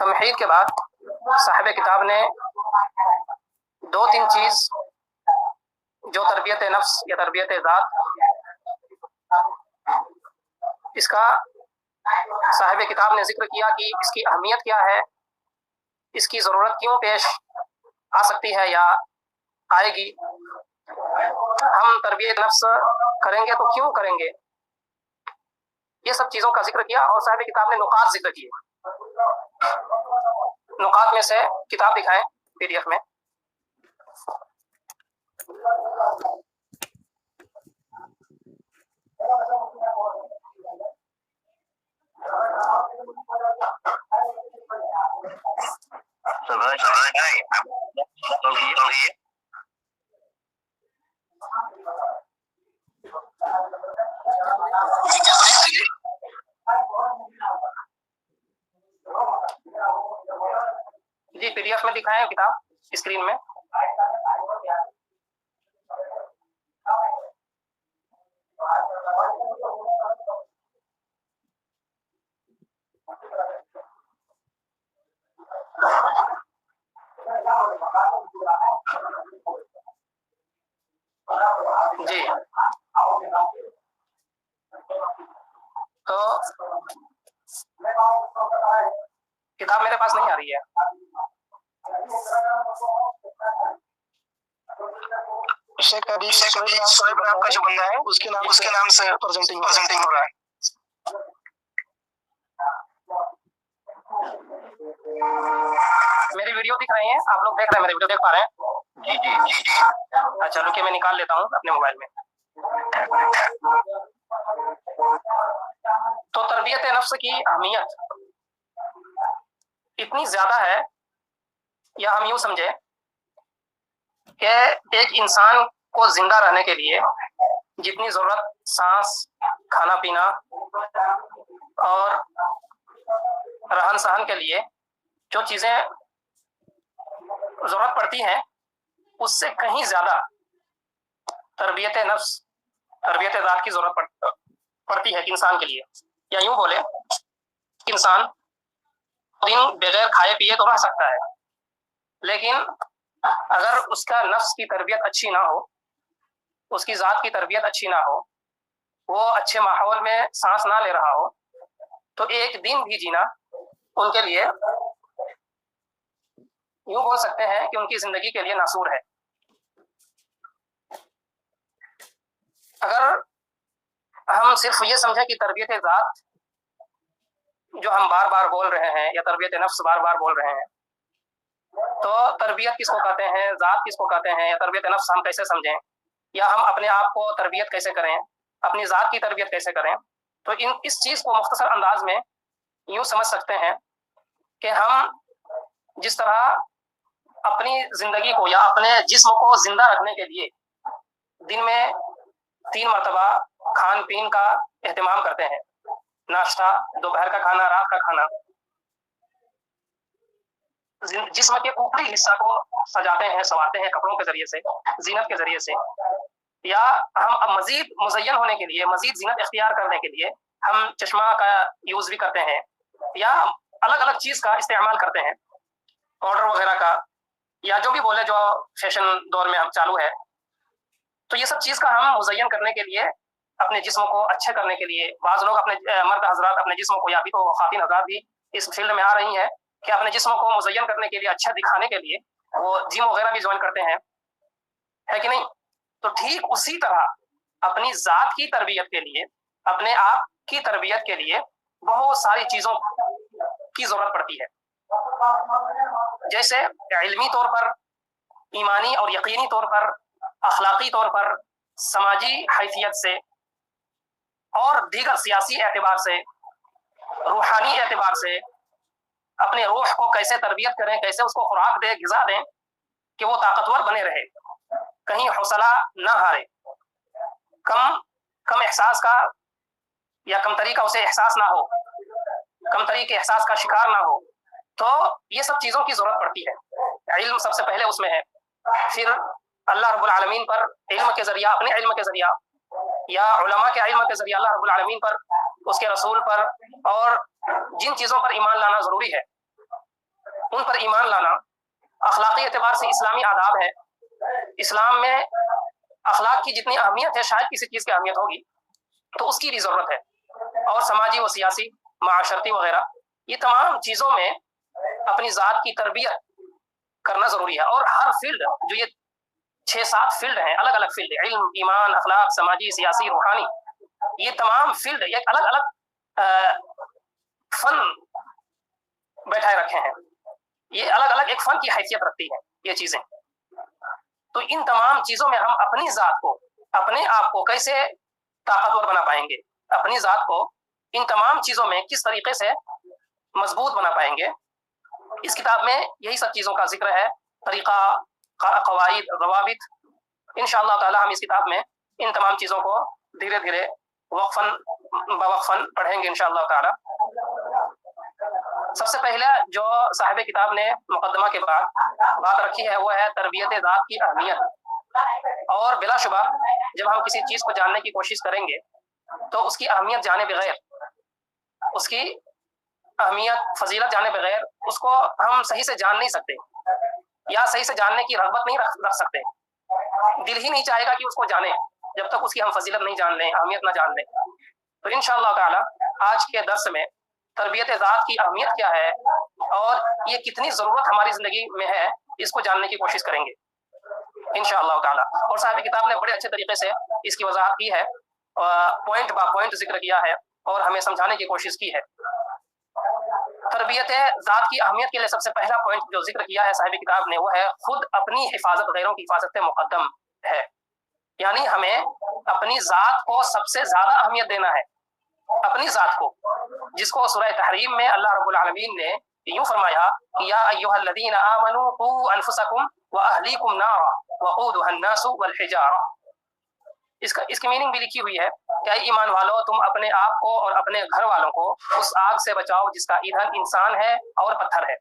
تمہید کے بعد صاحب کتاب نے دو تین چیز جو تربیت نفس یا تربیت ذات، اس کا صاحب کتاب نے ذکر کیا کہ اس کی اہمیت کیا ہے، اس کی ضرورت کیوں پیش آ سکتی ہے یا آئے گی، ہم تربیت نفس کریں گے تو کیوں کریں گے، یہ سب چیزوں کا ذکر کیا۔ اور صاحب کتاب نے نکات ذکر کیے۔ نکات میں سے کتاب دکھائیں پی ڈی ایف میں۔ جی پی ڈی ایف میں دکھائیں کتاب اسکرین میں۔ جی تو کتاب میرے پاس نہیں آ رہی ہے۔ شعیب آپ کا جو بندہ ہے اس کے نام سے پریزنٹنگ ہو رہا ہے۔ میری ویڈیو دکھ رہی ہیں؟ آپ لوگ دیکھ رہے ہیں؟ میری ویڈیو دیکھ پا رہے ہیں؟ جی جی جی جی۔ اچھا رکیے میں نکال لیتا ہوں اپنے موبائل میں۔ تو تربیت نفس کی اہمیت اتنی زیادہ ہے، یا ہم یوں سمجھے کہ ایک انسان کو زندہ رہنے کے لیے جتنی ضرورت سانس، کھانا پینا اور رہن سہن کے لیے جو چیزیں ضرورت پڑتی ہیں، اس سے کہیں زیادہ تربیت نفس، تربیت ذات کی ضرورت پڑتی ہے انسان کے لیے۔ یا یوں بولے انسان دن بغیر کھائے پیے تو رہ سکتا ہے، لیکن اگر اس کا نفس کی تربیت اچھی نہ ہو، اس کی ذات کی تربیت اچھی نہ ہو، وہ اچھے ماحول میں سانس نہ لے رہا ہو، تو ایک دن بھی جینا ان کے لیے یوں بول سکتے ہیں کہ ان کی زندگی کے لیے ناسور ہے۔ اگر ہم صرف یہ سمجھیں کہ تربیت ذات جو ہم بار بار بول رہے ہیں یا تربیت نفس بار بار بول رہے ہیں، تو تربیت کس کو کہتے ہیں، ذات کس کو کہتے ہیں، یا تربیت نفس ہم کیسے سمجھیں، یا ہم اپنے آپ کو تربیت کیسے کریں، اپنی ذات کی تربیت کیسے کریں، تو اس چیز کو مختصر انداز میں یوں سمجھ سکتے ہیں کہ ہم جس طرح اپنی زندگی کو یا اپنے جسم کو زندہ رکھنے کے لیے دن میں 3 مرتبہ کھان پین کا اہتمام کرتے ہیں، ناشتہ، دوپہر کا کھانا، رات کا کھانا، جسم کے اوپری حصہ کو سجاتے ہیں، سنوارتے ہیں کپڑوں کے ذریعے سے، زینت کے ذریعے سے، یا ہم اب مزید مزین ہونے کے لیے، مزید زینت اختیار کرنے کے لیے ہم چشمہ کا یوز بھی کرتے ہیں، یا الگ الگ چیز کا استعمال کرتے ہیں، پاؤڈر وغیرہ کا، یا جو بھی بولے جو فیشن دور میں اب چالو ہے۔ تو یہ سب چیز کا ہم مزین کرنے کے لیے، اپنے جسم کو اچھے کرنے کے لیے، بعض لوگ اپنے مرد حضرات اپنے جسم کو، یا بھی تو خواتین حضرات بھی اس فیلڈ میں آ رہی ہیں کہ اپنے جسم کو مزین کرنے کے لیے، اچھا دکھانے کے لیے وہ جم وغیرہ بھی جوائن کرتے ہیں، ہے کہ نہیں؟ تو ٹھیک اسی طرح اپنی ذات کی تربیت کے لیے، اپنے آپ کی تربیت کے لیے بہت ساری چیزوں کی ضرورت پڑتی ہے، جیسے علمی طور پر، ایمانی اور یقینی طور پر، اخلاقی طور پر، سماجی حیثیت سے، اور دیگر سیاسی اعتبار سے، روحانی اعتبار سے، اپنے روح کو کیسے تربیت کریں، کیسے اس کو خوراک دیں، غذا دیں کہ وہ طاقتور بنے رہے، کہیں حوصلہ نہ ہارے، کم احساس کا یا کم تری کا اسے احساس نہ ہو، کم تری کے احساس کا شکار نہ ہو۔ تو یہ سب چیزوں کی ضرورت پڑتی ہے۔ علم سب سے پہلے اس میں ہے، پھر اللہ رب العالمین پر علم کے ذریعہ، اپنے علم کے ذریعہ، یا علماء کے علم کے ذریعہ اللہ رب العالمین پر، اس کے رسول پر، اور جن چیزوں پر ایمان لانا ضروری ہے उन पर ईमान लाना, अखलाकी एतबार से इस्लामी आदाब है। इस्लाम में अखलाक की जितनी अहमियत है शायद किसी चीज़ की अहमियत होगी तो उसकी भी ज़रूरत है। और समाजी व सियासी, माशरती वगैरह, ये तमाम चीज़ों में अपनी ज़ात की तरबियत करना ज़रूरी है। और हर फील्ड, जो ये 6-7 फील्ड हैं, अलग अलग फील्ड, इल्म, ईमान, अखलाक, समाजी, सियासी, रूहानी, ये तमाम फील्ड एक अलग अलग फन बैठाए रखे हैं। ये अलग अलग एक फन की हैसियत रखती है ये चीज़ें। तो इन तमाम चीज़ों में हम अपनी ज़ात को, अपने आप को कैसे ताकतवर बना पाएंगे, अपनी ज़ात को इन तमाम चीज़ों में किस तरीके से मजबूत बना पाएंगे, इस किताब में यही सब चीज़ों का जिक्र है। तरीक़ा, क़वाइद, ज़वाबित, इंशाअल्लाह ताला हम इस किताब में इन तमाम चीज़ों को धीरे धीरे वक्फ़न बवक्फ़न पढ़ेंगे इंशाअल्लाह ताला। सबसे पहले जो साहिब किताब ने मुकदमा के बाद बात रखी है वो है तरबियत ज़ात की अहमियत। और बिलाशुबा जब हम किसी चीज़ को जानने की कोशिश करेंगे तो उसकी अहमियत जाने बगैर, उसकी अहमियत फजीलत जाने बगैर उसको हम सही से जान नहीं सकते, या सही से जानने की रग़बत नहीं रख सकते। दिल ही नहीं चाहेगा कि उसको जाने जब तक उसकी हम फजीलत नहीं जान लें, अहमियत ना जान लें। तो इंशाअल्लाह ताला आज के दर्स में तरबियत ज़ात की अहमियत क्या है और ये कितनी ज़रूरत हमारी ज़िंदगी में है, इसको जानने की कोशिश करेंगे इंशाअल्लाह ताला। और साहिब किताब ने बड़े अच्छे तरीके से इसकी वजाहत की है, पॉइंट बाय पॉइंट जिक्र किया है और हमें समझाने की कोशिश की है। तरबियत ज़ात की अहमियत के लिए सबसे पहला पॉइंट जो जिक्र किया है साहिब किताब ने वो है खुद अपनी हिफाजत गैरों की हिफाजत से मुकद्दम है। यानी हमें अपनी ज़ात को सबसे ज़्यादा अहमियत देना है, अपनी ज़ात को, जिसको सूरह तहरीम में अल्लाह रब्बुल आलमीन ने यूं फरमाया कि या अय्युहल्लज़ीना आमनू qu अनफुसकुम व अहलीकुम नारा वक़ूदुहा अन्नासु वल हिजारा। इसकी मीनिंग भी लिखी हुई है, क्या ईमान वालों तुम अपने आप को और अपने घर वालों को उस आग से बचाओ जिसका ईंधन इंसान है और पत्थर है।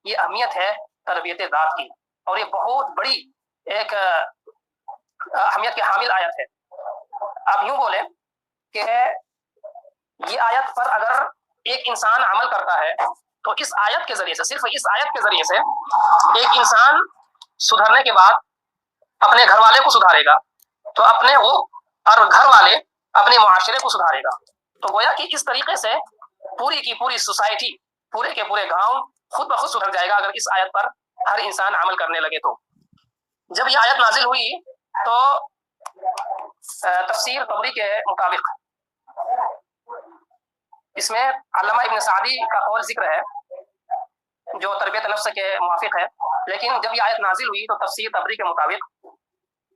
ये अहमियत है तरबियत ज़ात की और ये बहुत बड़ी एक अहमियत की हामिल आयत है। आप यूं बोले कि ये आयत पर अगर एक इंसान अमल करता है तो इस आयत के जरिए से, सिर्फ इस आयत के जरिए से एक इंसान सुधरने के बाद अपने घर वाले को सुधारेगा, तो अपने वो और घर वाले अपने मुआशरे को सुधारेगा। तो गोया कि इस तरीके से पूरी की पूरी सोसाइटी, पूरे के पूरे गांव खुद ब खुद सुधर जाएगा अगर इस आयत पर हर इंसान अमल करने लगे। तो जब ये आयत नाजिल हुई तो तफसीर तबरी के मुताबिक इसमें अल्लामा इब्न सादी का कौल जिक्र है जो तरबियत नफ्स के मुवाफिक है। लेकिन जब ये आयत नाजिल हुई तो तफसीर तबरी के मुताबिक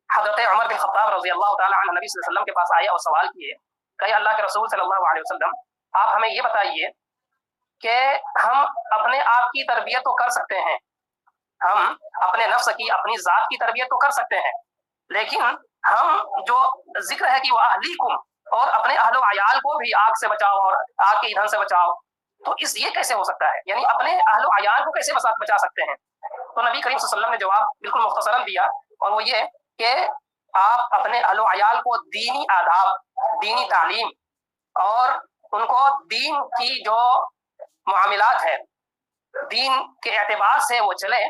हज़रत उमर बिन खत्ताब रज़ियल्लाहु ताला अन्हु नबी सल्लल्लाहु अलैहि वसल्लम के पास आए और सवाल किए, कहे अल्लाह के रसूल सल्लल्लाहु अलैहि वसल्लम आप हमें ये बताइए कि हम अपने आप की तरबियत तो कर सकते हैं, हम अपने नफ्स की, अपनी ज़ात की तरबियत तो कर सकते हैं, लेकिन हम जो जिक्र है कि वह अहलीकुम और अपने अहलो अयाल को भी आग से बचाओ और आग के ईंधन से बचाओ, तो ये कैसे हो सकता है? यानी अपने अहलो अयाल को कैसे बचा सकते हैं? तो नबी करीम सल्लल्लाहु अलैहि वसल्लम ने जवाब बिल्कुल मुख्तसरन दिया और वो ये कि आप अपने अहलो अयाल को दीनी आदाब, दीनी तालीम और उनको दीन की जो मामलात है, दीन के एतबार से वो चले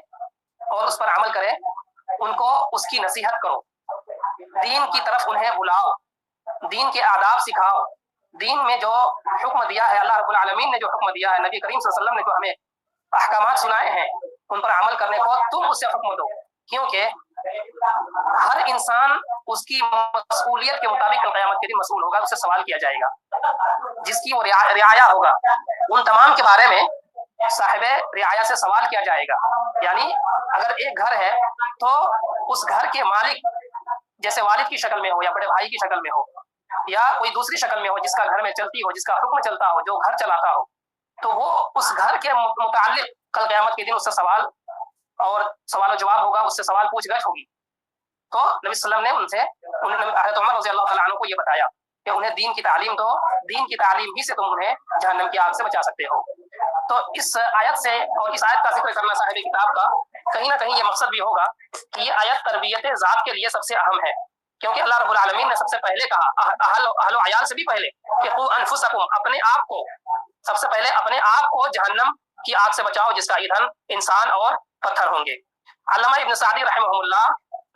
और उस पर अमल करें, उनको उसकी नसीहत करो, दीन की तरफ उन्हें बुलाओ, दीन के आदाब सिखाओ, दीन में जो हुक्म दिया है, अल्लाह रब्बुल आलमीन ने जो हुक्म दिया है, नबी करीम सल्लल्लाहु अलैहि वसल्लम ने जो हमें अहकामात सुनाए हैं, उन पर अमल करने को तुम उससे हुक्म दो। क्योंकि हर इंसान उसकी मसूलियत के मुताबिक कल क़यामत के दिन मसूल होगा, उससे सवाल किया जाएगा। जिसकी वो रियाया होगा उन तमाम के बारे में साहिब रियाया से सवाल किया जाएगा। यानी अगर एक घर है तो उस घर के मालिक जैसे वालिद की शक्ल में हो या बड़े भाई की शक्ल में हो या कोई दूसरी शक्ल में हो, जिसका घर में चलती हो, जिसका हुक्म चलता हो, जो घर चलाता हो, तो वो उस घर के मुताल्लिक कल क़यामत के दिन उससे सवाल और सवाल जवाब होगा, उससे सवाल पूछगछ होगी। तो नबी सल्लल्लाहु अलैहि वसल्लम ने हज़रत उमर रज़ियल्लाहु ताला अन्हु को ये बताया कि उन्हें दीन की तालीम दो, दीन की तालीम ही से तुम उन्हें जहन्नम की आग से बचा सकते हो। तो इस आयत से और इस आयत का जिक्र करना साहिब किताब का कहीं ना कहीं ये मकसद भी होगा कि ये आयत तरबियत ज़ात के लिए सबसे अहम है, क्योंकि अल्लाह रब्बुल आलमीन ने सबसे पहले कहा अहलो अयाल से भी पहले कि क़ु अनफुसकुम, अपने आप को, सबसे पहले अपने आप को जहन्नम की आग से बचाओ जिसका ईंधन इंसान और पत्थर होंगे। अल्लामा इब्न सादी रहमहुल्लाह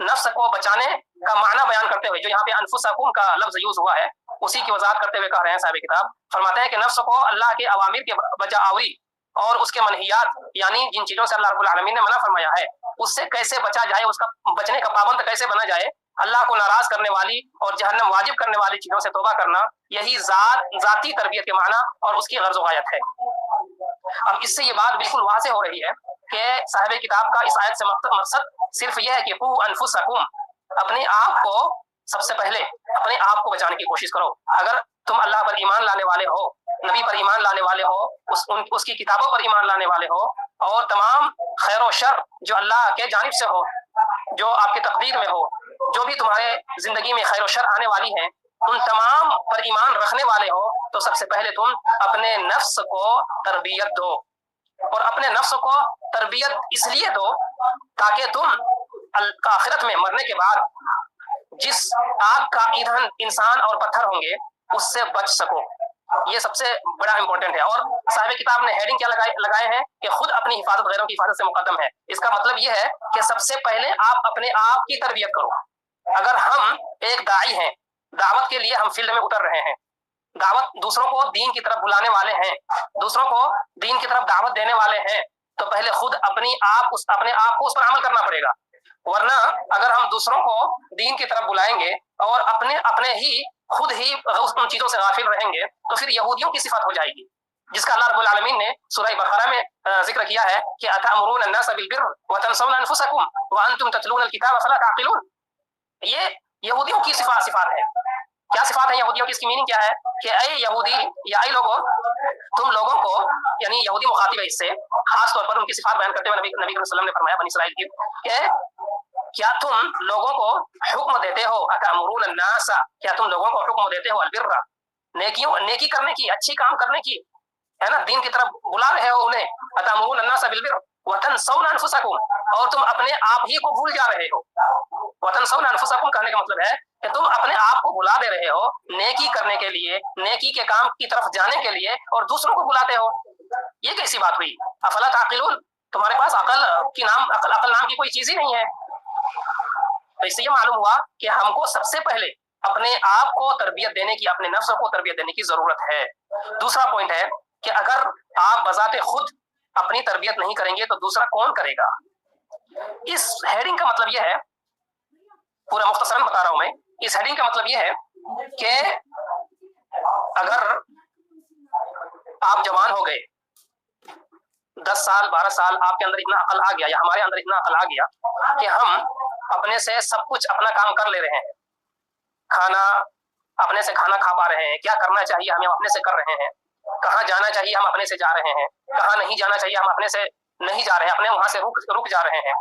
नफ्स को बचाने का माना बयान करते हुए, जो यहाँ पे अनफुसकुम का लफ्ज यूज हुआ है, उसी की वजाहत करते हुए कह रहे हैं साहिब किताब, फरमाते हैं कि नफ्स को अल्लाह के अवामिर के बजावरी और उसके मनहियात, यानी जिन चीजों से अल्लाह रब्बुल आलमीन ने मना फरमाया है, उससे कैसे बचा जाए, उसका बचने का पाबंद कैसे बना जाए। अल्लाह को नाराज करने वाली और जहन्नम वाजिब करने वाली चीजों से तौबा करना, यही जाती तरबियत के माना और उसकी गर्ज गायत है। अब इससे ये बात बिल्कुल वाज़ेह हो रही है कि साहिब किताब का इस आयत से मकसद सिर्फ यह है कि कू अनफुसकुम, अपने आप को सबसे पहले अपने आप को बचाने की कोशिश करो। अगर तुम अल्लाह पर ईमान लाने वाले हो, नबी पर ईमान लाने वाले हो, उसकी किताबों पर ईमान लाने वाले हो, और तमाम खैर और शर जो अल्लाह के जानिब से हो, जो आपके तकदीर में हो, जो भी तुम्हारे जिंदगी में खैर और शर आने वाली है, उन तमाम पर ईमान रखने वाले हो, तो सबसे पहले तुम अपने नफ्स को तरबियत दो। और अपने नफ्स को तरबियत इसलिए दो ताकि तुम आखिरत में मरने के बाद जिस आग का ईंधन इंसान और पत्थर होंगे उससे बच सको। ये सबसे बड़ा इंपॉर्टेंट है। और साहिब किताब ने हेडिंग क्या लगाए हैं कि खुद अपनी हिफाजत गैरों की हिफाजत से मुकद्दम है। इसका मतलब यह है कि सबसे पहले आप अपने आप की तरबियत करो। अगर हम एक दाई हैं, दावत के लिए हम फील्ड में उतर रहे हैं, दावत दूसरों को दीन की तरफ बुलाने वाले हैं, दूसरों को दीन की तरफ दावत देने वाले हैं, तो पहले खुद अपने आप को उस पर अमल करना पड़ेगा। वरना अगर हम दूसरों को दीन की तरफ बुलाएंगे और अपने ही खुद ही उन चीजों से गाफिल रहेंगे, तो फिर यहूदियों की सिफत हो जाएगी, जिसका अल्लाह रब्बुल आलमीन ने सूरह बकरा में जिक्र किया है कि अतअमुरून अन्नास बिल-बिर्र व तनसौना अनफुसकुम व अंतुम ततलून अल-किताब अफला ताक़िलून। ये यहूदियों की सिफात है। क्या सिफात है यहूदियों की? इसकी मीनिंग क्या है कि ऐ यहूदी या ऐ लोगों, तुम लोगों को, यानी यहूदी मुखातिब है इससे, खास तौर पर उनकी सिफात बयान करते हुए नबी करीम सल्लल्लाहु अलैहि वसल्लम ने फरमाया बनी इसराइल की कि क्या तुम लोगों को हुक्म देते हो, अतअमुरून अन्नास, क्या तुम लोगों को हुक्म देते हो अल-बिर्र, नेकी करने की, अच्छी काम करने की, है ना, दीन की तरफ बुला रहे हो उन्हें, अतअमुरून अन्नास बिल-बिर्र व तनसौना अनफुसकुम, और तुम अपने आप ही को भूल जा रहे हो। व तनसौना अनफुसकुम कहने का मतलब है कि तुम अपने आप को बुला दे रहे हो नेकी करने के लिए, नेकी के काम की तरफ जाने के लिए, और दूसरों को बुलाते हो। ये कैसी बात हुई? अफला ताक़िलून, तुम्हारे पास अकल नाम की कोई चीज ही नहीं है। तो इससे ये मालूम हुआ कि हमको सबसे पहले अपने आप को तरबियत देने की, अपने नफ्स को तरबियत देने की जरूरत है। दूसरा पॉइंट है कि अगर आप बजाते खुद अपनी तरबियत नहीं करेंगे तो दूसरा कौन करेगा? इस हेडिंग का मतलब यह है, पूरा मुख्तसरन बता रहा हूं मैं, इस हेडिंग का मतलब यह है कि अगर आप जवान हो गए, 10 साल 12 साल, आपके अंदर इतना अकल आ गया, या हमारे अंदर इतना अकल आ गया कि हम अपने से सब कुछ अपना काम कर ले रहे हैं, खाना अपने से खाना खा पा रहे हैं, क्या करना चाहिए हमें अपने से कर रहे हैं, कहाँ जाना चाहिए हम अपने से जा रहे हैं, कहाँ नहीं जाना चाहिए हम अपने से नहीं जा रहे हैं, अपने वहां से रुक जा रहे हैं,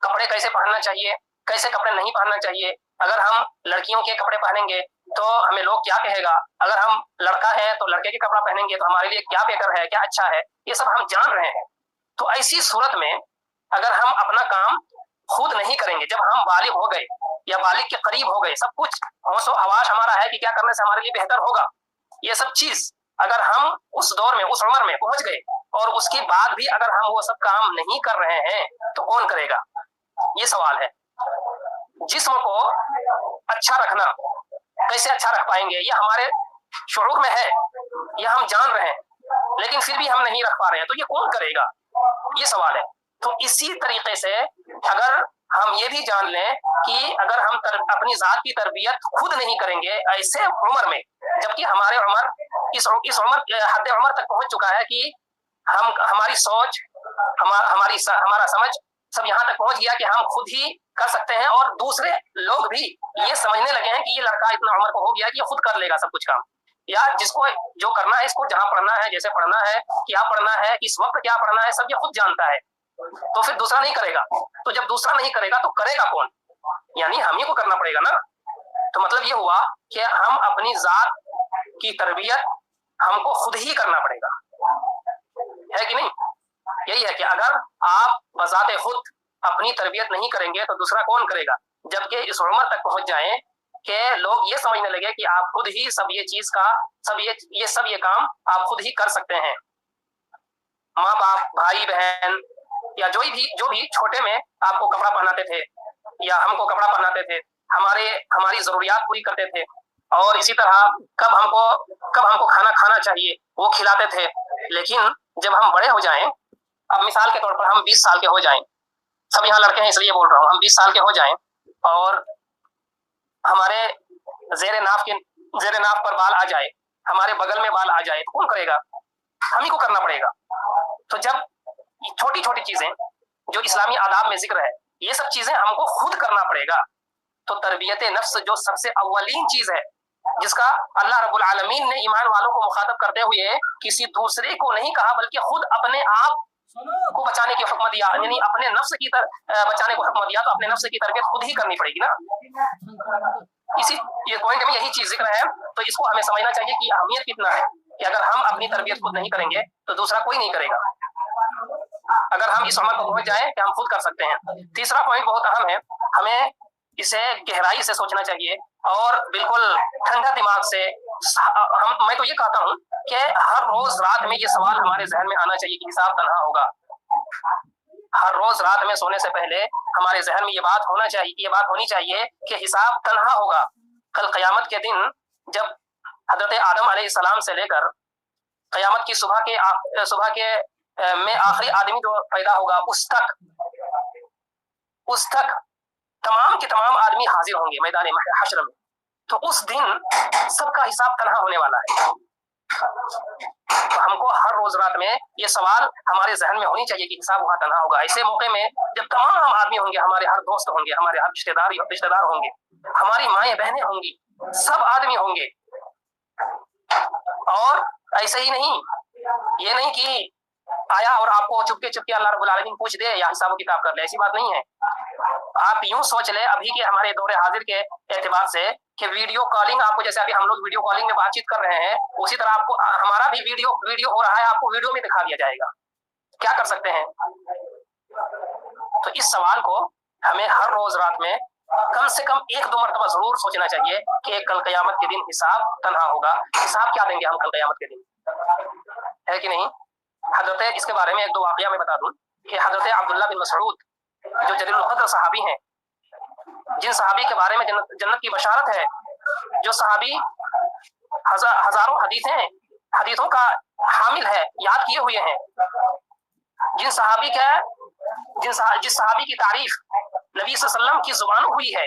कपड़े कैसे पहनना चाहिए, कैसे कपड़े नहीं पहनना चाहिए, अगर हम लड़कियों के कपड़े पहनेंगे तो हमें लोग क्या कहेगा, अगर हम लड़का है तो लड़के के कपड़ा पहनेंगे तो हमारे लिए क्या बेहतर है, क्या अच्छा है, ये सब हम जान रहे हैं। तो ऐसी सूरत में अगर हम अपना काम खुद नहीं करेंगे, जब हम बालिग हो गए या बालिग के करीब हो गए, सब कुछ होशो हवास हमारा है कि क्या करने से हमारे लिए बेहतर होगा, ये सब चीज अगर हम उस दौर में, उस उम्र में पहुंच गए और उसके बाद भी अगर हम वो सब काम नहीं कर रहे हैं तो कौन करेगा? ये सवाल है। जिस्म को अच्छा रखना कैसे अच्छा रख पाएंगे? ये हमारे शुरूर में है, ये हम जान रहे हैं, लेकिन फिर भी हम नहीं रख पा रहे हैं, तो ये कौन करेगा? ये सवाल है। तो इसी तरीके से अगर हम ये भी जान लें कि अगर हम अपनी जात की तरबियत खुद नहीं करेंगे ऐसे उम्र में, जबकि हमारे उम्र इस उम्र हद उम्र तक पहुंच चुका है कि हमारी सोच, हमारा समझ सब यहाँ तक पहुंच गया कि हम खुद ही कर सकते हैं, और दूसरे लोग भी ये समझने लगे हैं कि ये लड़का इतना उम्र को हो गया कि ये खुद कर लेगा सब कुछ काम, या जिसको जो करना है, इसको जहां पढ़ना है, जैसे पढ़ना है, क्या पढ़ना है, किस वक्त क्या पढ़ना है, सब ये खुद जानता है, तो फिर दूसरा नहीं करेगा। तो जब दूसरा नहीं करेगा तो करेगा कौन? यानी हम ही को करना पड़ेगा ना। तो मतलब ये हुआ कि हम अपनी जात की तरबियत हमको खुद ही करना पड़ेगा, है कि नहीं? यही है कि अगर आप बजाते खुद अपनी तरबियत नहीं करेंगे तो दूसरा कौन करेगा? जबकि इस उम्र तक पहुंच जाएं कि लोग ये समझने लगे कि आप खुद ही सब ये चीज का, सब ये काम आप खुद ही कर सकते हैं। माँ बाप भाई बहन या जो भी छोटे में आपको कपड़ा पहनाते थे या हमको कपड़ा पहनाते थे, हमारी जरूरियात पूरी करते थे, और इसी तरह कब हमको खाना खाना चाहिए वो खिलाते थे। लेकिन जब हम बड़े हो जाएं, अब मिसाल के तौर पर हम 20 साल के हो जाएं, सब यहाँ लड़के हैं इसलिए बोल रहा हूँ, हम 20 साल के हो जाएं और हमारे जेरे नाफ पर बाल आ जाए, हमारे बगल में बाल आ जाए, तो कौन करेगा? हम ही को करना पड़ेगा। तो जब छोटी छोटी चीजें जो इस्लामी आदाब में जिक्र है, ये सब चीजें हमको खुद करना पड़ेगा। तो तरबियत नफ्स जो सबसे अव्वलीन चीज है, जिसका अल्लाह रब्बुल आलमीन ने ईमान वालों को मुखातब करते हुए किसी दूसरे को नहीं कहा, बल्कि खुद अपने आप को बचाने की हुक्म दिया, यानी अपने नफ्स की बचाने को हुक्म दिया। तो अपने नफ्स की तरबियत खुद ही करनी पड़ेगी ना। ये पॉइंट में यही चीज जिक्र है। तो इसको हमें समझना चाहिए कि अहमियत कितना है कि अगर हम अपनी तरबियत खुद नहीं करेंगे तो दूसरा कोई नहीं करेगा। अगर हम इस उम्र को पहुंच जाए कि हम खुद कर सकते हैं। तीसरा पॉइंट बहुत अहम है, हमें इसे गहराई से सोचना चाहिए और बिल्कुल ठंडा दिमाग से मैं तो ये कहता हूँ कि हर रोज रात में ये सवाल हमारे जहन में आना चाहिए कि हिसाब तन्हा होगा। हर रोज रात में सोने से पहले हमारे जहन में ये बात होनी चाहिए कि हिसाब तन्हा होगा। कल क़यामत के दिन जब हजरत आदम अलैहिस्सलाम से लेकर क़यामत की सुबह के में आखिरी आदमी जो पैदा होगा, उस तक तमाम के तमाम आदमी हाजिर होंगे मैदान हश्र में। तो उस दिन सबका हिसाब तन्हा होने वाला है। तो हमको हर रोज रात में ये सवाल हमारे जहन में होनी चाहिए कि हिसाब वहां तन्हा होगा। ऐसे मौके में जब तमाम आदमी होंगे, हमारे हर दोस्त होंगे, हमारे हर रिश्तेदार होंगे, हमारी माएँ बहनें होंगी, सब आदमी होंगे। और ऐसे ही नहीं, ये नहीं कि आया और आपको चुपके अल्लाह रब्बुल आलमीन पूछ दे या हिसाब किताब कर ले, ऐसी बात नहीं है। आप यूं सोच ले अभी के हमारे दौरे हाजिर के एतबार से कि वीडियो कॉलिंग, आपको जैसे अभी हम लोग वीडियो कॉलिंग में बातचीत कर रहे हैं, उसी तरह आपको हमारा भी वीडियो हो रहा है, आपको वीडियो में दिखा दिया जाएगा। क्या कर सकते हैं? तो इस सवाल को हमें हर रोज रात में कम से कम 1-2 मरतबा जरूर सोचना चाहिए कि कल क़यामत के दिन हिसाब तन्हा होगा। हिसाब क्या देंगे हम कल क़यामत के दिन, है कि नहीं? हजरत इसके बारे में 1-2 वाकया मैं बता दूं कि हजरत अब्दुल्लाह बिन मसऊद जो जलीलुल क़द्र सहाबी हैं, जिन सहाबी के बारे में जन्नत की बशारत है, जो सहाबी हजारों हदीथों का हामिल है, याद किए हुए हैं, जिस सहाबी की तारीफ नबी सल्लल्लाहु अलैहि वसल्लम की जुबानों हुई है,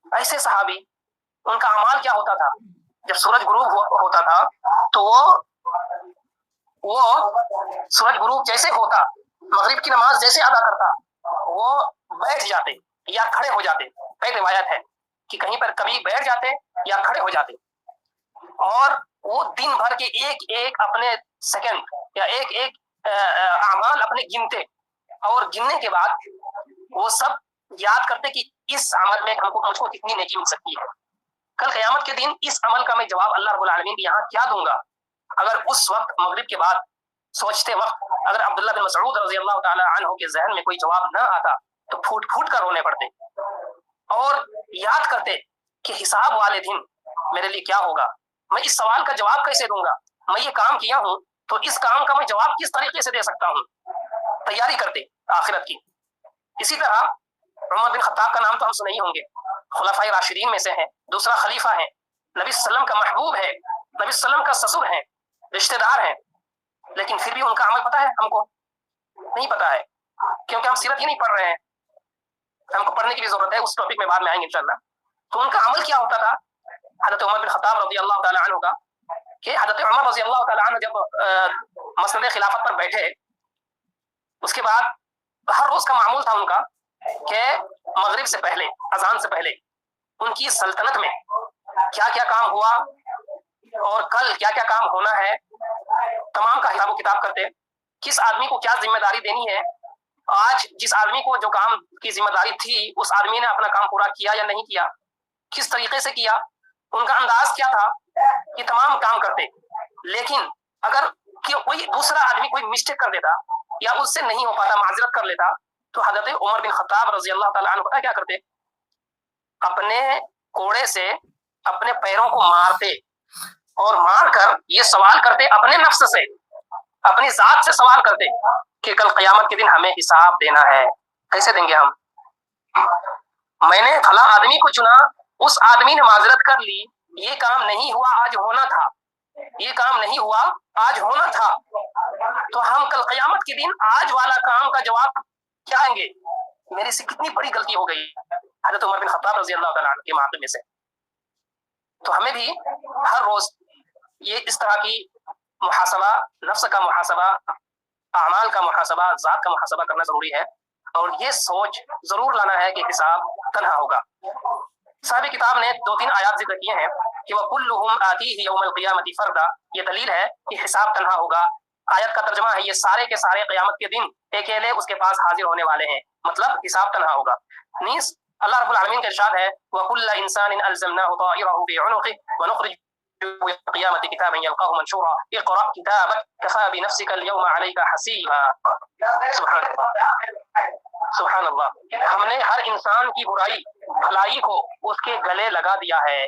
ऐसे सहाबी, उनका अमाल क्या होता था? जब सूरज गुरूब होता था तो वो सूरज गुरूब जैसे होता, मगरिब की नमाज जैसे अदा करता, वो बैठ जाते या खड़े हो जाते। कई रिवायत है कि कहीं पर कभी बैठ जाते या खड़े हो जाते, और वो दिन भर के एक अपने सेकंड या एक अमाल अपने गिनते, और गिनने के बाद वो सब याद करते कि इस अमल में मुझको कितनी नेकी मिल सकती है। कल क़यामत के दिन इस अमल का मैं जवाब अल्लाह रब्बुल आलमीन के यहाँ क्या दूंगा? अगर उस वक्त मगरिब के बाद सोचते वक्त अगर अब्दुल्लाह बिन मसऊद रज़ियल्लाहु ताला अन्हु के जहन में कोई जवाब न आता तो फूट कर रोने पड़ते और याद करते कि हिसाब वाले दिन मेरे लिए क्या होगा, मैं इस सवाल का जवाब कैसे दूंगा, मैं ये काम किया हूँ तो इस काम का मैं जवाब किस तरीके से दे सकता हूँ, तैयारी करते आखिरत की। इसी तरह उमर बिन खत्ताब का नाम तो हम सुने ही होंगे, खुलाफाए राशिदीन में से है, दूसरा खलीफा है, नबी सल्लम का महबूब है, नबी सल्लम का ससुर है, रिश्तेदार है, लेकिन फिर भी उनका अमल पता है? हमको नहीं पता है, क्योंकि हम सीरत ही नहीं पढ़ रहे हैं। हमको पढ़ने की भी जरूरत है, उस टॉपिक में बाद में आएंगे इंशाल्लाह। तो उनका अमल क्या होता था? हजरत उमर बिन खत्ताब रज़ियल्लाहु ताला अन्हु का, कि हजरत उमर रज़ियल्लाहु ताला अन्हु जब मसनद खिलाफत पर बैठे, उसके बाद हर रोज का मामूल था उनका कि मगरिब से पहले, अजान से पहले उनकी सल्तनत में क्या क्या काम हुआ और कल क्या क्या काम होना है, तमाम का हिसाब किताब करते, किस आदमी को क्या जिम्मेदारी देनी है, आज जिस आदमी को जो काम की जिम्मेदारी थी उस आदमी ने अपना काम पूरा किया या नहीं किया, किस तरीके से किया, उनका अंदाज क्या था, ये तमाम काम करते। लेकिन अगर कोई दूसरा आदमी कोई मिस्टेक कर देता या उससे नहीं हो पाता, माजरत कर लेता, तो हजरत उमर बिन खत्ताब रज़ियल्लाहु ताला अन्हु पता क्या करते? अपने कोड़े से अपने पैरों को मारते और मार कर ये सवाल करते अपने नफ्स से اپنی ذات سے سوال کرتے کہ کل قیامت کے دن ہمیں حساب دینا ہے، کیسے دیں گے ہم؟ میں نے فلاں آدمی کو چنا، اس آدمی نے معذرت کر لی، یہ کام نہیں ہوا، آج ہونا تھا، یہ کام نہیں ہوا، آج ہونا تھا، تو ہم کل قیامت کے دن آج والا کام کا جواب کیا دیں گے؟ میرے سے کتنی بڑی غلطی ہو گئی حضرت عمر بن خطاب رضی اللہ تعالیٰ عنہ کے معاملے میں سے۔ تو ہمیں بھی ہر روز یہ اس طرح کی محاسبہ، نفس کا محاسبہ، اعمال کا محاسبہ، ذات کا محاسبہ کرنا ضروری ہے، اور یہ سوچ ضرور لانا ہے کہ حساب تنہا ہوگا۔ صاحب کتاب نے 2-3 آیات ذکر کیے ہیں کہ وَكُلُّهُمْ آتِيهِ يَوْمَ الْقِيَامَةِ فَرْدًا، یہ دلیل ہے کہ حساب تنہا ہوگا۔ آیت کا ترجمہ ہے یہ سارے کے سارے قیامت کے دن اکیلے اس کے پاس حاضر ہونے والے ہیں، مطلب حساب تنہا ہوگا۔ نیز اللہ رب العالمین کا ارشاد ہے وَكُلَّ إِنسَانٍ أَلْزَمْنَاهُ طَائِرَهُ فِي عُنُقِهِ وَنُخْرِجُ يَوْمَ الْقِيَامَةِ كِتَابًا يَلْقَاهُ مَنشُورًا اقْرَأْ كِتَابَكَ كَفَى بِنَفْسِكَ الْيَوْمَ عَلَيْكَ حَسِيبًا۔ سبحان اللہ، سبحان اللہ۔ ہم نے ہر انسان کی برائی بھلائی کو اس کے گلے لگا دیا ہے،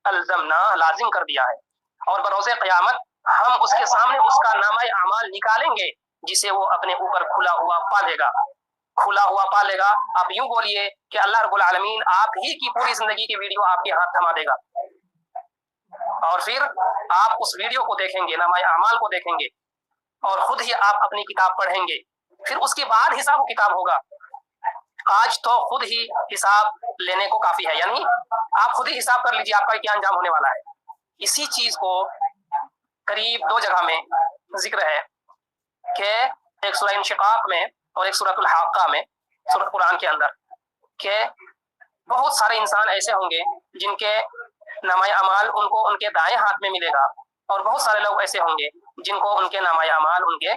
الزمنا لازم کر دیا ہے، اور بروز قیامت ہم اس کے سامنے اس کا نامہ اعمال نکالیں گے جسے وہ اپنے اوپر کھلا ہوا پالے گا، کھلا ہوا پالے گا۔ آپ یوں بولیے کہ اللہ رب العالمین آپ ہی کی پوری زندگی کی ویڈیو آپ کے ہاتھ تھما دے گا، اور پھر آپ اس ویڈیو کو دیکھیں گے، نامہ اعمال کو دیکھیں گے، اور خود ہی آپ اپنی کتاب پڑھیں گے، پھر اس کے بعد حساب و کتاب ہوگا۔ آج تو خود ہی حساب لینے کو کافی ہے، یعنی آپ خود ہی حساب کر لیجیے آپ کا کیا انجام ہونے والا ہے۔ اسی چیز کو قریب 2 جگہ میں ذکر ہے کہ ایک سورہ انشقاق میں اور ایک سورۃ الحاقہ میں، سورۃ قرآن کے اندر، کہ بہت سارے انسان ایسے ہوں گے جن کے نامہ اعمال ان کو ان کے دائیں ہاتھ میں ملے گا، اور بہت سارے لوگ ایسے ہوں گے جن کو ان کے نامہ اعمال ان کے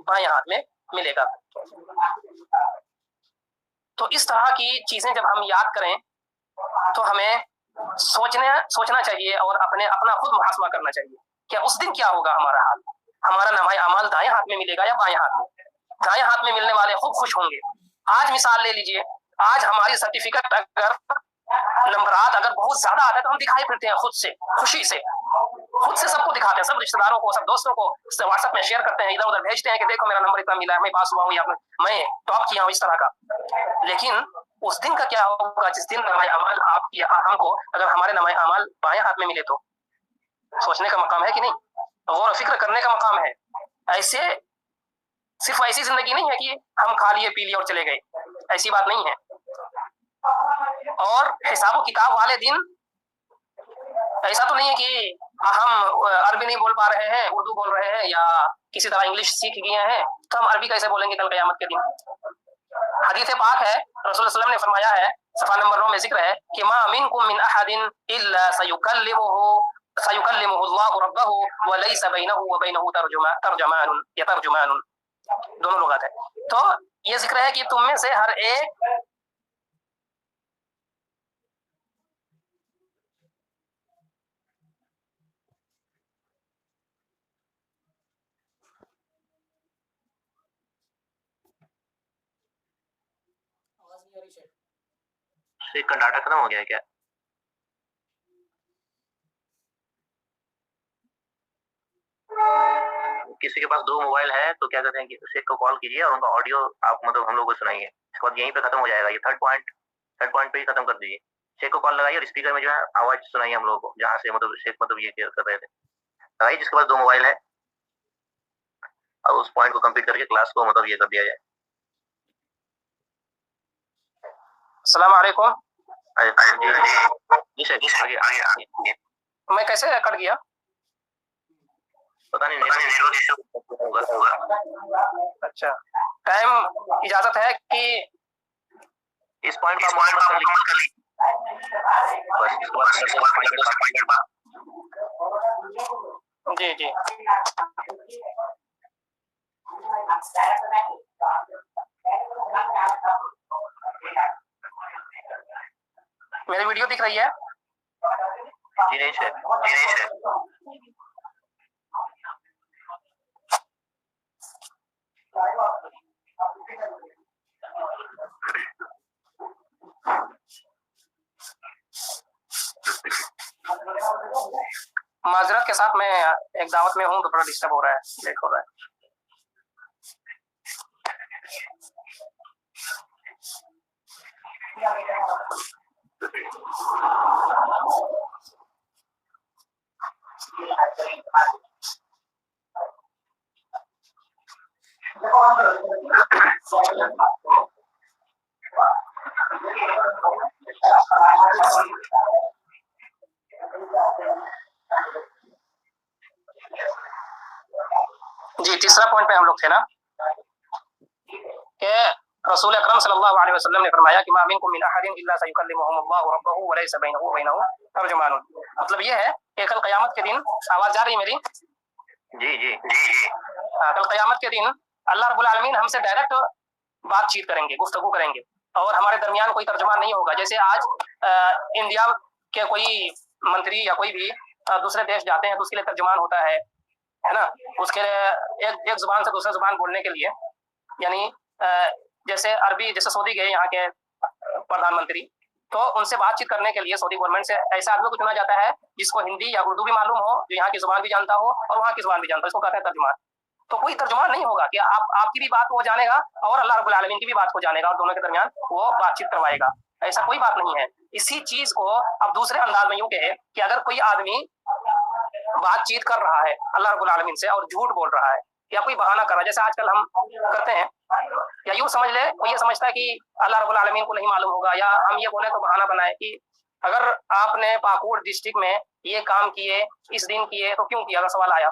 بائیں ہاتھ میں ملے گا۔ تو اس طرح کی چیزیں جب ہم یاد کریں تو ہمیں سوچنا چاہیے اور اپنا خود محاسبہ کرنا چاہیے کہ اس دن کیا ہوگا ہمارا حال، ہمارا نامہ اعمال دائیں ہاتھ میں ملے گا یا بائیں ہاتھ میں؟ دائیں ہاتھ میں ملنے والے خوب خوش ہوں گے۔ آج مثال لے لیجئے، آج ہماری سرٹیفکیٹ اگر نمبرات اگر بہت زیادہ آتا ہے تو ہم دکھائی پھرتے ہیں خود سے، خوشی سے، خود سے سب کو دکھاتے ہیں، سب رشتہ داروں کو، سب دوستوں کو واٹس ایپ میں شیئر کرتے ہیں، ادھر ادھر بھیجتے ہیں کہ دیکھو میرا نمبر اتنا ملا ہے، میں پاس ہوا ہوں، یا میں ٹاپ کیا ہوں، اس طرح کا۔ لیکن اس دن کا کیا ہوگا جس دن نامہ اعمال آپ یا ہم کو اگر ہمارے نامہ اعمال بائیں ہاتھ میں ملے تو؟ سوچنے کا مقام ہے کہ نہیں؟ غور و فکر کرنے کا مقام ہے۔ ایسے صرف ایسی زندگی نہیں ہے کہ ہم کھا لیے پی لیے اور چلے گئے، ایسی بات نہیں ہے۔ اور حساب و کتاب والے دن ایسا تو نہیں ہے کہ ہم عربی نہیں بول پا رہے ہیں، اردو بول رہے ہیں، یا کسی طرح انگلش سیکھ گئے ہیں تو ہم عربی کیسے بولیں گے کل قیامت کے دن؟ حدیث پاک ہے، رسول اللہ صلی اللہ علیہ وسلم نے فرمایا ہے، صفحہ نمبر 9 میں ذکر ہے کہ ما منکم من احد الا سیکلمہ اللہ ربہ ولیس بینہ وبینہ ترجمان یا ترجمان، دونوں لغات ہیں۔ تو یہ ذکر ہے کہ تم میں سے ہر ایک کا ڈاٹا ختم ہو گیا ہے کیا؟ کسی کے پاس 2 موبائل ہے تو کیا کہتے ہیں کہ اسے کو کال کیجیے اور ان کا آڈیو آپ مطلب ہم لوگ کو سنائیے، اس کے بعد یہیں پہ ختم ہو جائے گا، یہ تھرڈ پوائنٹ پہ ہی ختم کر دیجیے۔ شیخ کو کال لگائیے اور اسپیکر میں جو ہے آواز سنائیے ہم لوگوں کو، جہاں سے مطلب شیخ مطلب یہ کر رہے تھے۔ لگائیے جس کے پاس 2 موبائل ہے، اور اس پوائنٹ کو کمپلیٹ کر کے کلاس کو مطلب یہ کر دیا جائے۔ السلام علیکم۔ جی شیخ آگے میں کیسے کٹ گیا؟ پتا نہیں۔ اچھا، ٹائم اجازت ہے کہ اس پوائنٹ کا مکمل کر لیجیے، بس اس کے بعد جی جی میری ویڈیو دکھ رہی ہے؟ جی نہیں شیخ۔ معذرت کے साथ मैं एक दावत में हूँ तो थोड़ा डिस्टर्ब हो रहा है, लेट हो रहा है. जी, तीसरा पॉइंट पे हम लोग थे ना कि रसूल अकरम सल्लल्लाहु अलैहि वसल्लम ने फरमाया कि मा मिनकुम मिन अहदिन इल्ला सयुकल्लिमुहुमुल्लाहु रब्बुहु व लैसा बैनहु व बैनहु तर्जुमान. मतलब ये है कि कल क़यामत के दिन, आवाज जा रही है मेरी? जी जी जी. कल क़यामत के दिन अल्लाह रब्बुल आलमीन हमसे डायरेक्ट बातचीत करेंगे, गुफ्तगू करेंगे, और हमारे दरमियान कोई तर्जुमान नहीं होगा. जैसे आज इंडिया के कोई मंत्री या कोई भी दूसरे देश जाते हैं तो उसके लिए तर्जुमान होता है ना. उसके एक जुबान से दूसरे जुबान बोलने के लिए, यानी जैसे अरबी, जैसे सऊदी गए यहाँ के प्रधानमंत्री, तो उनसे बातचीत करने के लिए सऊदी गवर्नमेंट से ऐसे आदमी को चुना जाता है जिसको हिंदी या उर्दू भी मालूम हो, जो यहाँ की जुबान भी जानता हो और वहाँ की जुबान भी जानता हो. इसको कहते हैं तर्जुमान. तो कोई तर्जुमान नहीं होगा कि आपकी भी बात वो जानेगा और अल्लाह रब्बुल आलमीन की भी बात को जानेगा और दोनों के दरमियान वो बातचीत करवाएगा. ऐसा कोई बात नहीं है. इसी चीज को अब दूसरे अंदाज में यूं कहे कि अगर कोई आदमी बातचीत कर रहा है अल्लाह रब्बुल आलमीन से और झूठ बोल रहा है या कोई बहाना कर रहा है, जैसे आजकल हम करते हैं, या यूं समझ ले कोई ये समझता है कि अल्लाह रब्बुल आलमीन को नहीं मालूम होगा, या हम ये बोले तो बहाना बनाए कि अगर आपने पाकुड़ डिस्ट्रिक्ट में ये काम किए, इस दिन किए, तो क्यों किया, अगर सवाल आया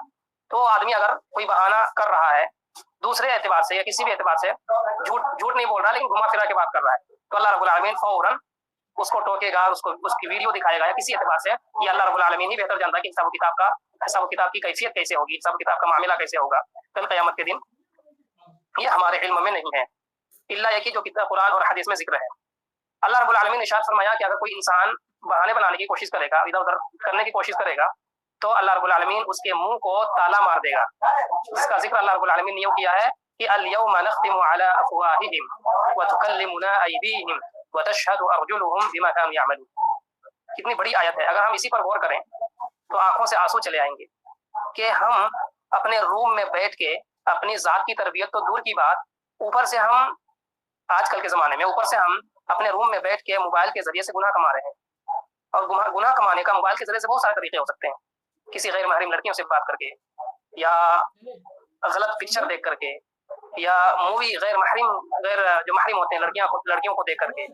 तो आदमी अगर कोई बहाना कर रहा है दूसरे एतबार से या किसी भी एतबार से, झूठ नहीं बोल रहा लेकिन घुमा फिरा के बात कर रहा है, तो अल्लाह रब्बुल आलमीन फौरन उसको टोकेगा, उसको उसकी वीडियो दिखाएगा या किसी एतबार से. ये अल्लाह रब्बुल आलमीन ही बेहतर जानता है कि हिसाब किताब की कैफियत कैसे होगी, हिसाब किताब का मामला कैसे होगा कल क़यामत के दिन. ये हमारे इल्म में नहीं है, इल्ला ये कि जो किताब कुरान और हदीस में जिक्र है. अल्लाह रब्बुल आलमीन ने इरशाद फरमाया कि अगर कोई इंसान बहाने बनाने की कोशिश करेगा, इधर उधर करने की कोशिश करेगा, तो अल्लाह रब्बुल आलमीन उसके मुंह को ताला मार देगा. इसका जिक्र अल्लाह रब्बुल आलमीन ने यूं किया है कि अल-यौमा नख्तिमु अला अफ़वाहिहिम व तुकल्लिमुना अयदीहिम व तशहदु अर्जुलुहुम बिमा कानू यअमलून. कितनी बड़ी आयत है. अगर हम इसी पर गौर करें तो आंखों से आंसू चले आएंगे कि हम अपने रूम में बैठ के अपनी जात की तरबियत तो दूर की बात, ऊपर से हम आजकल के ज़माने में ऊपर से हम अपने रूम में बैठ के मोबाइल के ज़रिए से गुनाह कमा रहे हैं. और गुनाह कमाने का मोबाइल के ज़रिए से बहुत सारे तरीके हो सकते हैं. किसी गैर महरम लड़कियों से बात करके, या गलत पिक्चर देख करके, या मूवी गैर जो महरम होते हैं लड़कियों को देख करके,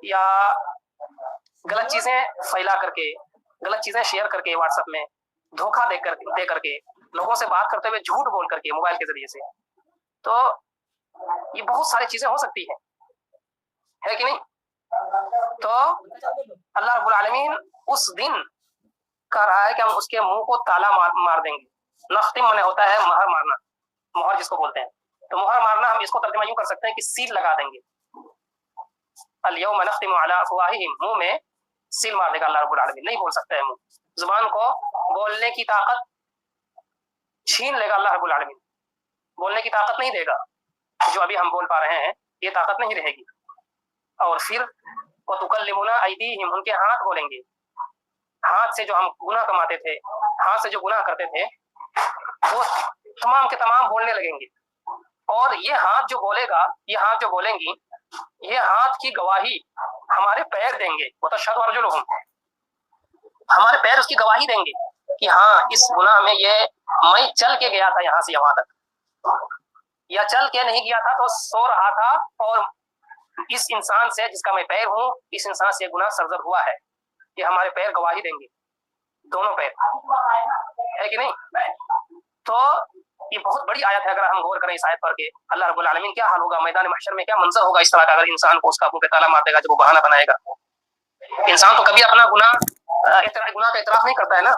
या गलत चीज़ें फैला करके, गलत चीज़ें शेयर करके व्हाट्सएप में, धोखा दे करके, लोगों से बात करते हुए झूठ बोल करके मोबाइल के ज़रिए से. तो ये बहुत सारी चीज़ें हो सकती है कि नहीं. तो अल्लाह रब्बुल आलमीन उस दिन कह रहा है कि हम उसके मुंह को ताला मार देंगे. नख्तिम माने होता है मोहर मारना, मोहर जिसको बोलते हैं. तो मोहर मारना हम इसको तर्जुमा यूं कर सकते हैं कि सील लगा देंगे. अल-यौमा नख्तिमु अला अफ़वाहिहिम, मुंह में सील मार देगा अल्लाह रब्बुल आलमीन. नहीं बोल सकता है मुंह, जुबान को बोलने की ताकत छीन लेगा अल्लाह रब्बुल आलमीन. बोलने की ताकत नहीं देगा. जो अभी हम बोल पा रहे हैं ये ताकत नहीं रहेगी. और फिर व तुकल्लिमुना अयदीहिम, उनके हाथ बोलेंगे. हाथ से जो हम गुनाह कमाते थे, हाथ से जो गुनाह करते थे, वो तमाम के तमाम बोलने लगेंगे. और ये हाथ जो बोलेगा, ये हाथ जो बोलेंगी, ये हाथ की गवाही हमारे पैर देंगे. वो तो तशहदु अर्जुलुहुम, हमारे पैर उसकी गवाही देंगे कि हाँ इस गुनाह में ये मैं चल के गया था यहाँ से यहाँ तक, या चल के नहीं गया था तो सो रहा था और इस इंसान से जिसका मैं पैर हूँ, इस इंसान से गुनाह सरजर हुआ है. ये हमारे पैर गवाही देंगे, दोनों पैर, है कि नहीं. तो ये बहुत बड़ी आयत है. अगर हम गौर करें इस आयत पर के अल्लाह रब्बुल आलमीन क्या हाल होगा मैदान महशर में, क्या मंजर होगा इस तरह का, अगर इंसान को उसका मुंह पे ताला मार देगा जब वो बहाना बनाएगा. इंसान तो कभी अपना गुनाह का इतराफ नहीं करता है ना,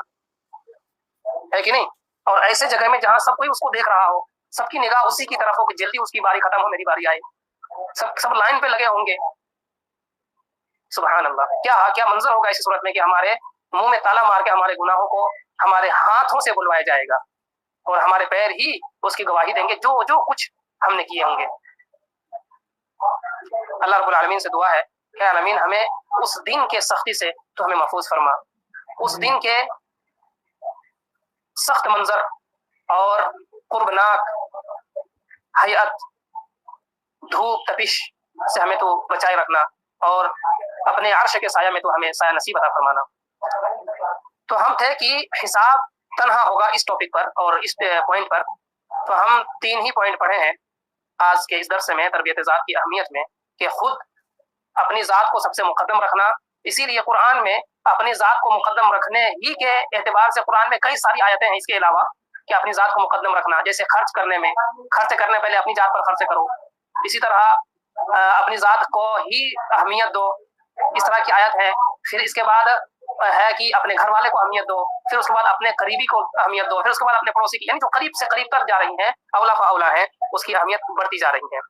है कि नहीं. और ऐसे जगह में जहाँ सब कोई उसको देख रहा हो, सबकी निगाह उसी की तरफ हो कि जल्दी उसकी बारी खत्म हो, मेरी बारी आए, सब लाइन पे लगे होंगे. सुभान अल्लाह, क्या मंजर होगा इस सूरत में कि हमारे मुंह में ताला मार के हमारे गुनाहों को हमारे हाथों से बुलवाया जाएगा और हमारे पैर ही उसकी गवाही देंगे जो जो कुछ हमने किए होंगे. अल्लाह रब्बुल आलमीन से दुआ है कि आलमीन हमें उस दिन के सख्ती से तो हमें महफूज फरमा, उस दिन के सख्त मंजर और कुर्बनाक हयात, धूप तपिश से हमें तो बचाए रखना और अपने अर्श के साया में तो हमें साया नसीब अता फरमाना। तो हम थे कि हिसाब तन्हा होगा इस टॉपिक पर और इस पॉइंट पर। तो हम 3 ही पॉइंट पढ़े हैं आज के इस दर्स में तरबियत ज़ात की अहमियत में, कि खुद अपनी ज़ात को सबसे मुकद्दम रखना। इसीलिए कुरान में अपनी ज़ात को मुकद्दम रखने ही के एतबार से कुरान में कई सारी आयतें हैं इसके अलावा कि अपनी ज़ात को मुकद्दम रखना। जैसे खर्च करने में, खर्च करने पहले अपनी ज़ात पर खर्च करो। इसी तरह अपनी ज़ात को ही अहमियत दो, इस तरह की आयत है। फिर इसके बाद है कि अपने घर वाले को अहमियत दो, फिर उसके बाद अपने करीबी को अहमियत दो, फिर उसके बाद अपने पड़ोसी की, यानी जो करीब से करीब तक जा रही हैं, अवला फाउला है, उसकी अहमियत बढ़ती जा रही है।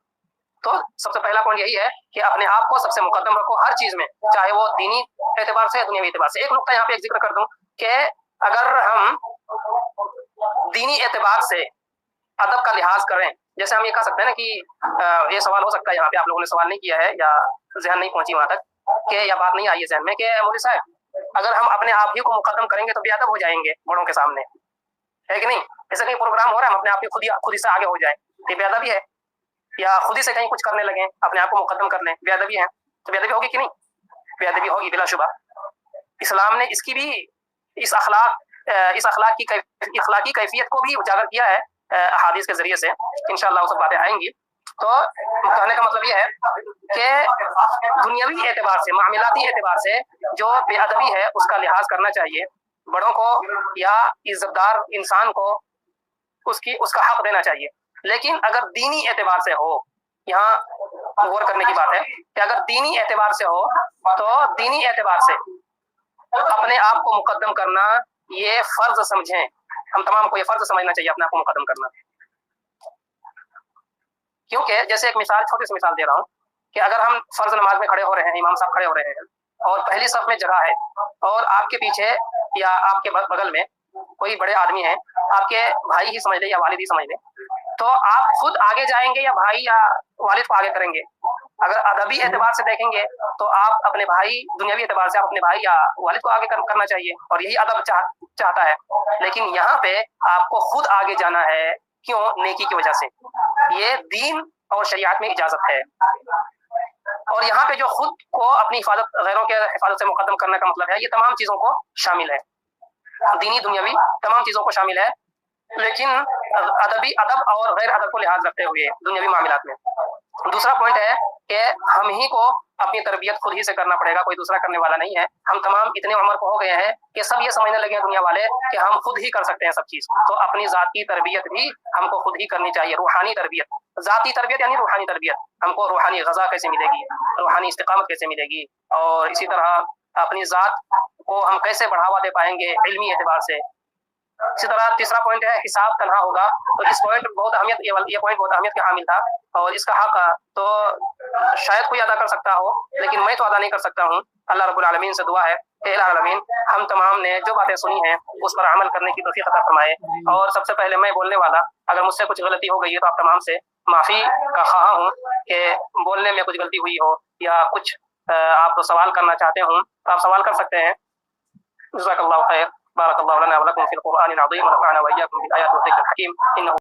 तो सबसे पहला पॉइंट यही है कि अपने आप को सबसे मुकद्दम रखो हर चीज में, चाहे वो दीनी एतबार से या दुनियावी एतबार से। एक नुकता यहाँ पे एक जिक्र कर दूं कि अगर हम दीनी एतबार से अदब का लिहाज करें, जैसे हम ये कह सकते हैं ना कि ये सवाल हो सकता है, यहाँ पे आप लोगों ने सवाल नहीं किया है या जहन नहीं पहुंची वहां तक, कि या बात नहीं आई है जहन में कि मौलवी साहब अगर हम अपने आप ही को मुकद्दम करेंगे तो बेअदब हो जाएंगे बड़ों के सामने, है कि नहीं? ऐसा कहीं प्रोग्राम हो रहा है हम अपने आप ही खुद ही से आगे हो जाए, ये बेअदबी है। या खुद ही से कहीं कुछ करने लगे, अपने आप को मुकद्दम कर लें, बेअदबी है। तो बेअदबी होगी कि नहीं? बेअदबी होगी बिलाशुबा। इस्लाम ने इसकी भी इस अखलाक की इखलाकी कैफियत को भी उजागर किया है अहादीस के जरिए से। इंशाअल्लाह वो सब बातें आएंगी। तो कहने का मतलब ये है कि दुनियावी एतबार से, मामलाती एतबार से जो बेअदबी है उसका लिहाज करना चाहिए। बड़ों को या इज्जतदार इंसान को उसका हक देना चाहिए। लेकिन अगर दीनी एतबार से हो, यहाँ गौर करने की बात है कि अगर दीनी एतबार से हो तो दीनी एतबार से अपने आप को मुकद्दम करना ये फर्ज समझें। हम तमाम को ये फर्ज समझना चाहिए अपने आप को मुकद्दम करना। क्योंकि जैसे एक मिसाल, छोटी सी मिसाल दे रहा हूँ कि अगर हम फर्ज नमाज में खड़े हो रहे हैं, इमाम साहब खड़े हो रहे हैं और पहली सफ में जगह है और आपके पीछे या आपके बगल में कोई बड़े आदमी है, आपके भाई ही समझ ले या वालिद ही समझ ले, तो आप खुद आगे जाएंगे या भाई या वालिद को आगे करेंगे? अगर अदबी एतबार से देखेंगे तो आप अपने भाई, दुनियावी एतबार से आप अपने भाई या वालिद को आगे करना चाहिए और यही अदब चाहता है। लेकिन यहाँ पे आपको खुद आगे जाना है। क्यों? नेकी की वजह से। ये दीन और शरीयत में इजाजत है। और यहाँ पे जो खुद को अपनी हिफाजत, गैरों के हिफाजत से मुकद्दम करने का मतलब है, ये तमाम चीजों को शामिल है, दीनी दुनियावी तमाम चीजों को शामिल है, लेकिन अदब और गैर अदब को लिहाज रखते हुए दुनियावी मामलात में। दूसरा पॉइंट है कि हम ही को अपनी तरबियत खुद ही से करना पड़ेगा, कोई दूसरा करने वाला नहीं है। हम तमाम इतने उम्र को हो गए हैं कि सब ये समझने लगे हैं दुनिया वाले कि हम खुद ही कर सकते हैं सब चीज। तो अपनी जाती तरबियत भी हमको खुद ही करनी चाहिए। रूहानी तरबियत, जाती तरबियत यानी रूहानी तरबियत, हमको रूहानी ग़ज़ा कैसे मिलेगी, रूहानी इस्तिक़ामत कैसे मिलेगी, और इसी तरह अपनी जात को हम कैसे बढ़ावा दे पाएंगे इल्मी एतबार से। इसी तरह तीसरा पॉइंट है हिसाब तन्हा होगा। तो इस पॉइंट बहुत अहमियत, ये पॉइंट बहुत अहमियत का हामिल था और इसका हक तो शायद कोई अदा कर सकता हो, लेकिन मैं तो अदा नहीं कर सकता हूँ। अल्लाह रब्बुल आलमीन से दुआ है कि इलाही आलमीन हम तमाम ने जो बातें सुनी हैं उस पर अमल करने की तौफीक अता फरमाए। और सबसे पहले मैं बोलने वाला, अगर मुझसे कुछ गलती हो गई है तो आप तमाम से माफ़ी का ख्वाह हूँ कि बोलने में कुछ गलती हुई हो या कुछ आप सवाल करना चाहते हो तो आप सवाल कर सकते हैं। जज़ाकल्लाहु खैर, बारकल्लाहु लना व लकुम फिल कुरआनिल अज़ीम व नफ़अना व इय्याकुम बिल आयाति व ज़िक्रिल हकीम।